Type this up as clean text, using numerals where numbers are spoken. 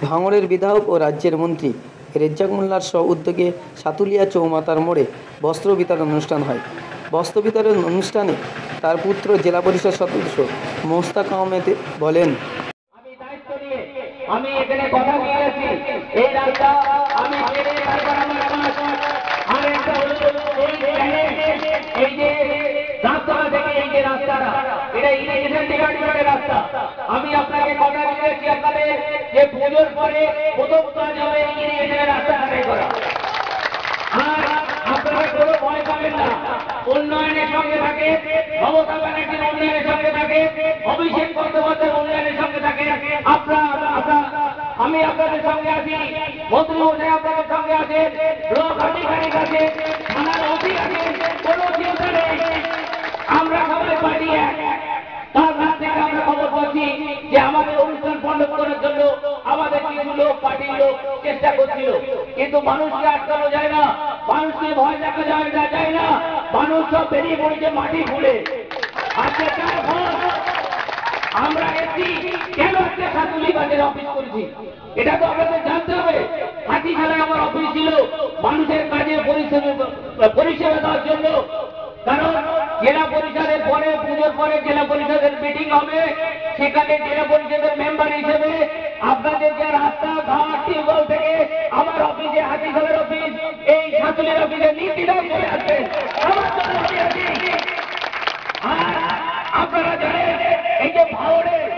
ভাঙড়ের বিধায়ক ও রাজ্যের মন্ত্রী রেজ্জাক মোল্লার উদ্যোগে সাতুলিয়া চৌমাতার মোড়ে বস্ত্র বিতরণ অনুষ্ঠান হয়। বস্ত্র বিতরণ অনুষ্ঠানে তার পুত্র জেলা পরিষদ সদস্য মোস্তাক আহমেদ বলেন, আমি এখানে কথা বলেছি এই রাস্তা আমি এই যে রাস্তা থেকে এই যে রাস্তাটা এটা ইরিগেশন ডিপার্টমেন্টের রাস্তা। আমি আপনাকে কথা দিয়েছি আপনাদের যে পুজোর পরে প্রথম কাজ হবে ইরিগেশনের রাস্তা ঢালাই করা। আর আপনারা কোনো ভয় পাবেন না, উন্নয়নের সঙ্গে থাকে, মমতা ব্যানার্জির উন্নয়নের সঙ্গে থাকে, অভিষেক বন্দ্যোপাধ্যায়ের উন্নয়নের সঙ্গে থাকে। আমি আপনাদের সঙ্গে আছি, মন্ত্রী মশাই আপনাদের সঙ্গে আছে, ব্লক আধিকারিক আছে, থানার ওসি আছে, কোনো চিন্তা নেই। আমরা সবাই পার্টি এক। তার কাছ থেকে আমরা খবর পাচ্ছি যে আমাদের অনুষ্ঠান বন্ধ করার জন্য আমাদের কিছু লোক পার্টির লোক চেষ্টা করছিল, কিন্তু মানুষকে আটকানো যায় না, মানুষকে ভয় দেখা যায় না। মানুষ সব বেরিয়ে পড়েছে মাটি খুলে। আজকে তার ভয় আমরা এসছি কেন আজকে সাতুলি বাজারে অফিস করেছি এটা তো আপনাদের জানতে হবে। হাতিশালায় আমার অফিস ছিল মানুষের কাজে পরিষেবা দেওয়ার জন্য। কারণ জেলা পরিষদের পরে পুজোর পরে জেলা পরিষদের মিটিং হবে, সেখানে জেলা পরিষদের মেম্বার হিসেবে আপনাদের যে রাস্তা ঘাট টিউবওয়েল থেকে আমার অফিসে হাতিশালার অফিস এই সাতুলির অফিসে নীতিরাম চলে আসবেন। আপনারা জানেন এই যে ভাঙড়ের